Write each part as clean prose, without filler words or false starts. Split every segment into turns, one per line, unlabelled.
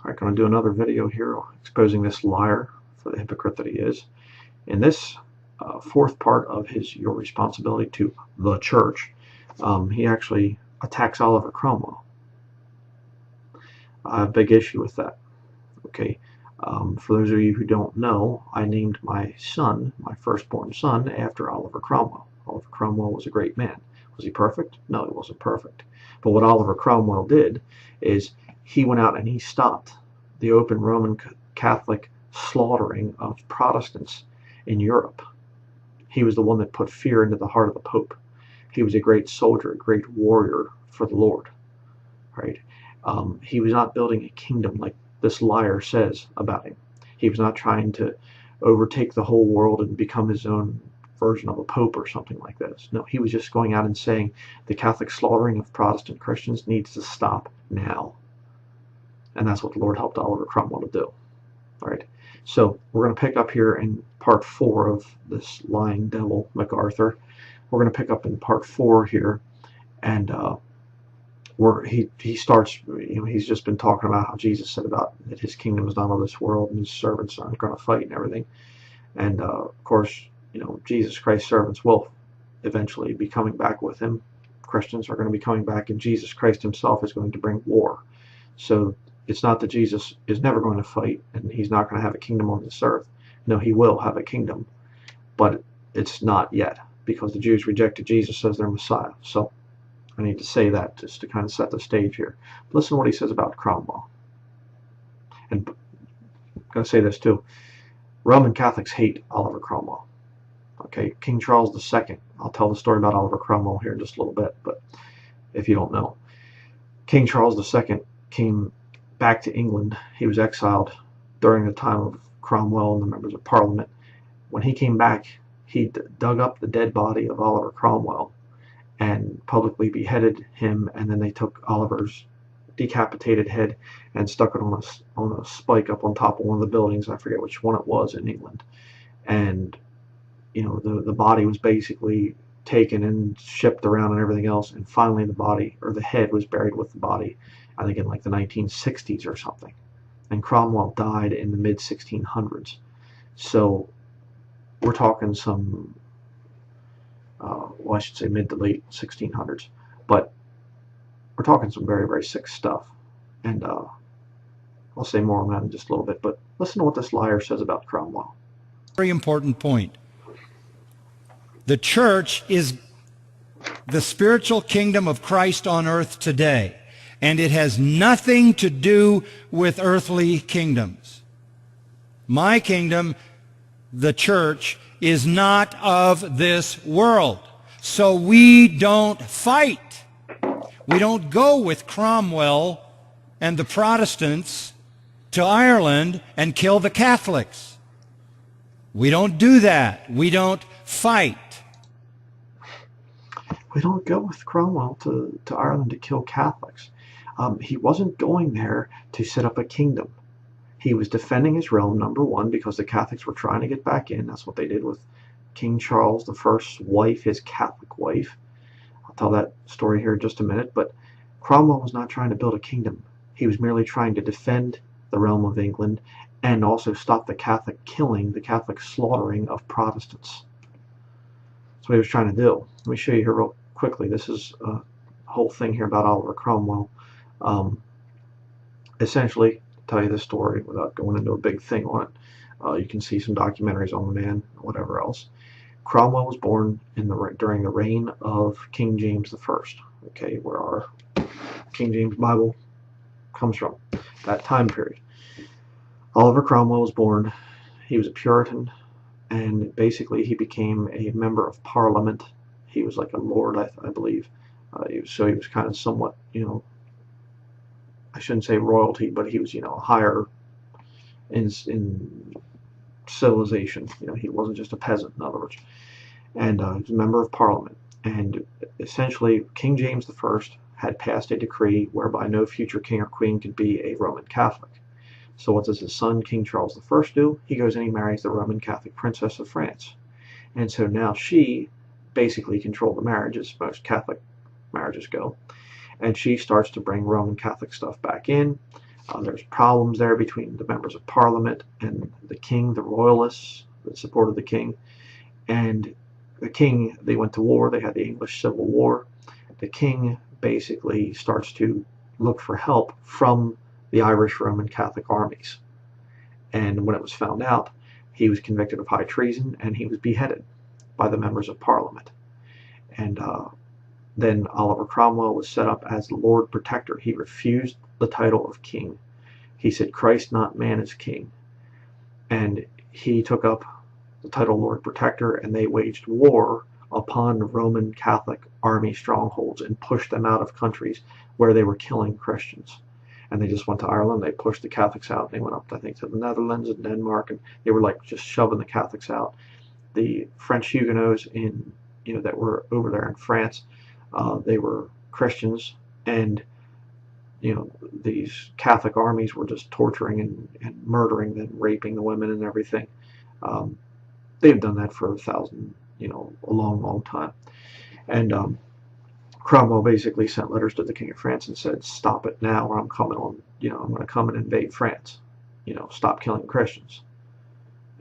I'm going to do another video here exposing this liar for the hypocrite that he is. In this fourth part of his Your Responsibility to the Church, he actually attacks Oliver Cromwell. I have a big issue with that. Okay, for those of you who don't know, I named my son, my firstborn son, after Oliver Cromwell. Oliver Cromwell was a great man. Was he perfect? No, he wasn't perfect. But what Oliver Cromwell did is he went out and he stopped the open Roman Catholic slaughtering of Protestants in Europe. He was the one that put fear into the heart of the Pope. He was a great soldier, a great warrior for the Lord. Right? He was not building a kingdom like this liar says about him. He was not trying to overtake the whole world and become his own version of a pope or something like this. No, he was just going out and saying the Catholic slaughtering of Protestant Christians needs to stop now. And that's what the Lord helped Oliver Cromwell to do. All right. So we're going to pick up here in part 4 of this lying devil, MacArthur. We're going to pick up in part 4 here, and where he starts, he's just been talking about how Jesus said about that his kingdom is not of this world and his servants aren't going to fight and everything. And of course, Jesus Christ's servants will eventually be coming back with him. Christians are going to be coming back, and Jesus Christ himself is going to bring war. So it's not that Jesus is never going to fight and he's not going to have a kingdom on this earth. No, he will have a kingdom, but it's not yet, because the Jews rejected Jesus as their Messiah. So I need to say that just to kind of set the stage here. Listen to what he says about Cromwell. And I'm going to say this too. Roman Catholics hate Oliver Cromwell. Okay, King Charles II. I'll tell the story about Oliver Cromwell here in just a little bit, but if you don't know. King Charles II came back to England. He was exiled during the time of Cromwell and the members of Parliament. When he came back, he dug up the dead body of Oliver Cromwell and publicly beheaded him, and then they took Oliver's decapitated head and stuck it on a spike up on top of one of the buildings. I forget which one it was in England. And the body was basically taken and shipped around and everything else, and finally the body, or the head, was buried with the body, I think in like the 1960s or something. And Cromwell died in the mid-1600s. So we're talking some well, I should say mid to late 1600s, but we're talking some very, very sick stuff. And I'll say more on that in just a little bit, but listen to what this liar says about Cromwell.
Very important point. The church is the spiritual kingdom of Christ on earth today, and it has nothing to do with earthly kingdoms. My kingdom, the church, is not of this world. So we don't fight. We don't go with Cromwell and the Protestants to Ireland and kill the Catholics. We don't do that. We don't fight.
We don't go with Cromwell to Ireland to kill Catholics. He wasn't going there to set up a kingdom. He was defending his realm, number one, because the Catholics were trying to get back in. That's what they did with King Charles I's wife, his Catholic wife. I'll tell that story here in just a minute. But Cromwell was not trying to build a kingdom. He was merely trying to defend the realm of England and also stop the Catholic killing, the Catholic slaughtering of Protestants. That's what he was trying to do. Let me show you here real quickly. This is a whole thing here about Oliver Cromwell. Essentially, tell you this story without going into a big thing on it. You can see some documentaries on the man, whatever else. Cromwell was born during the reign of King James I, okay, where our King James Bible comes from, that time period. Oliver Cromwell was born. He was a Puritan, and basically he became a member of Parliament. He was like a lord, I believe. So he was kind of somewhat, I shouldn't say royalty, but he was, higher in civilization. He wasn't just a peasant, in other words. And he was a member of Parliament. And essentially, King James I had passed a decree whereby no future king or queen could be a Roman Catholic. So what does his son, King Charles I, do? He goes and he marries the Roman Catholic Princess of France. And so now she basically controlled the marriage, as most Catholic marriages go. And she starts to bring Roman Catholic stuff back in. There's problems there between the members of Parliament and the king, the royalists that supported the king. And the king, they went to war. They had the English Civil War. The king basically starts to look for help from the Irish Roman Catholic armies. And when it was found out, he was convicted of high treason and he was beheaded by the members of Parliament. And then Oliver Cromwell was set up as Lord Protector. He refused the title of king. He said, Christ, not man, is king. And he took up the title Lord Protector, and they waged war upon Roman Catholic army strongholds and pushed them out of countries where they were killing Christians. And they just went to Ireland. They pushed the Catholics out. They went up, I think, to the Netherlands and Denmark, and they were like just shoving the Catholics out. The French Huguenots that were over there in France, they were Christians, and these Catholic armies were just torturing and murdering them, raping the women and everything. They've done that for a long time. And Cromwell basically sent letters to the King of France and said, stop it now, or I'm coming on, I'm going to come and invade France. Stop killing Christians.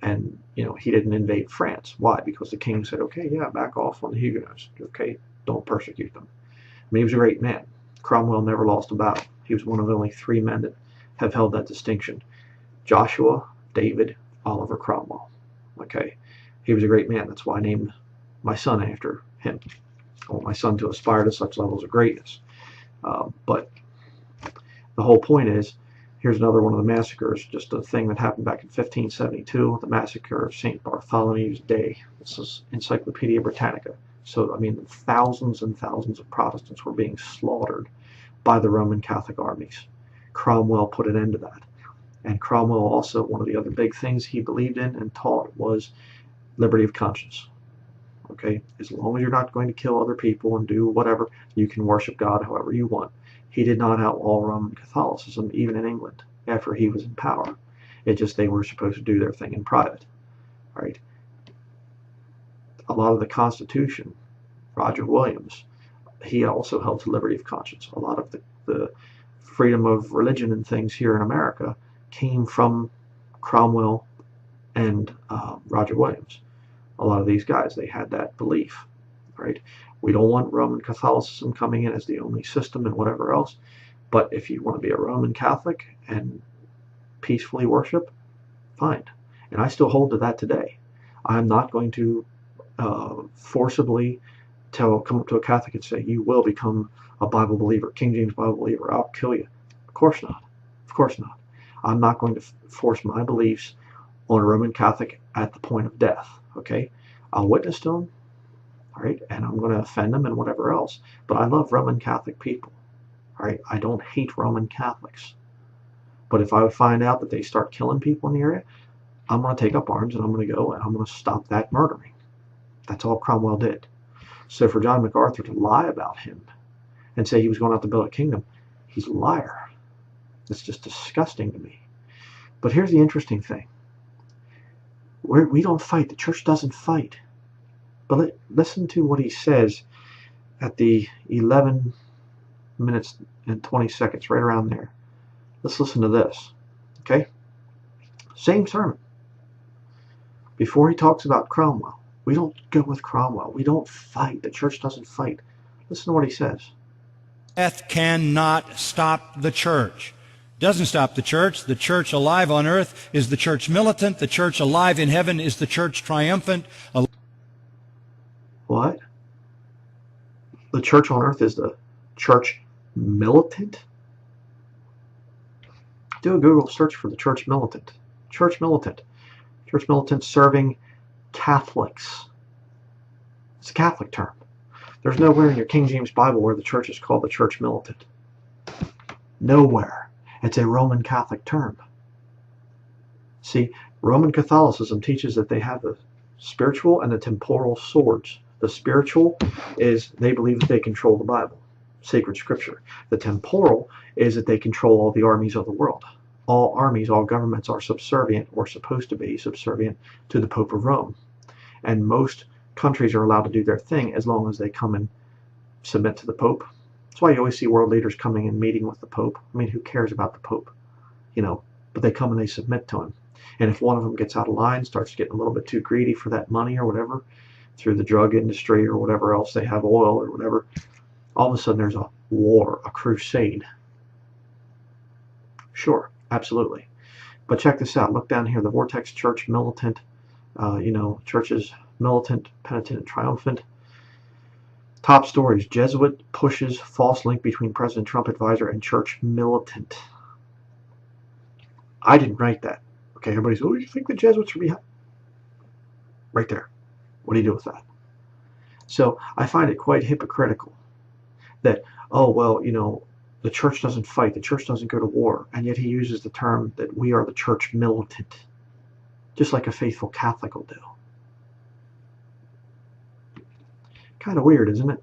And, he didn't invade France. Why? Because the king said, okay, yeah, back off on the Huguenots. Okay, don't persecute them. I mean, he was a great man. Cromwell never lost a battle. He was one of only 3 men that have held that distinction. Joshua, David, Oliver Cromwell. Okay, he was a great man. That's why I named my son after him. I want my son to aspire to such levels of greatness. But the whole point is, here's another one of the massacres, just a thing that happened back in 1572, the massacre of St. Bartholomew's Day. This is Encyclopedia Britannica. So, I mean, thousands and thousands of Protestants were being slaughtered by the Roman Catholic armies. Cromwell put an end to that. And Cromwell also, one of the other big things he believed in and taught was liberty of conscience. Okay, as long as you're not going to kill other people and do whatever, you can worship God however you want. He did not outlaw Roman Catholicism, even in England, after he was in power. It just, they were supposed to do their thing in private. Right? A lot of the Constitution, Roger Williams, he also held to liberty of conscience. A lot of the freedom of religion and things here in America came from Cromwell and Roger Williams. A lot of these guys, they had that belief, right? We don't want Roman Catholicism coming in as the only system and whatever else, but if you want to be a Roman Catholic and peacefully worship, fine. And I still hold to that today. I'm not going to forcibly come up to a Catholic and say, you will become a Bible believer, King James Bible believer, I'll kill you. Of course not. Of course not. I'm not going to force my beliefs on a Roman Catholic at the point of death. Okay, I'll witness to them, all right, and I'm going to offend them and whatever else. But I love Roman Catholic people, all right. I don't hate Roman Catholics. But if I would find out that they start killing people in the area, I'm going to take up arms and I'm going to go and I'm going to stop that murdering. That's all Cromwell did. So for John MacArthur to lie about him and say he was going out to build a kingdom, he's a liar. It's just disgusting to me. But here's the interesting thing. We don't fight. The church doesn't fight. But listen to what he says at the 11 minutes and 20 seconds, right around there. Let's listen to this. Okay? Same sermon. Before he talks about Cromwell, we don't go with Cromwell. We don't fight. The church doesn't fight. Listen to what he says.
Death cannot stop the church. Doesn't stop the church. The church alive on earth is the church militant. The church alive in heaven is the church triumphant.
What? The church on earth is the church militant? Do a Google search for the church militant. Church militant. Church militant serving Catholics. It's a Catholic term. There's nowhere in your King James Bible where the church is called the church militant. Nowhere. It's a Roman Catholic term. See, Roman Catholicism teaches that they have the spiritual and the temporal swords. The spiritual is they believe that they control the Bible, sacred scripture. The temporal is that they control all the armies of the world. All armies, all governments are subservient, or supposed to be subservient, to the Pope of Rome. And most countries are allowed to do their thing as long as they come and submit to the Pope. That's why you always see world leaders coming and meeting with the Pope. I mean, who cares about the Pope? but they come and they submit to him. And if one of them gets out of line, starts getting a little bit too greedy for that money or whatever, through the drug industry or whatever else, they have oil or whatever, all of a sudden there's a war, a crusade. Sure, absolutely. But check this out. Look down here. The Vortex Church militant, churches militant, penitent, and triumphant. Top stories. Jesuit pushes false link between President Trump advisor and church militant. I didn't write that. Okay, everybody's, oh, you think the Jesuits are behind? Right there. What do you do with that? So I find it quite hypocritical that, oh, well, the church doesn't fight, the church doesn't go to war, and yet he uses the term that we are the church militant, just like a faithful Catholic will do. Kind of weird, isn't it?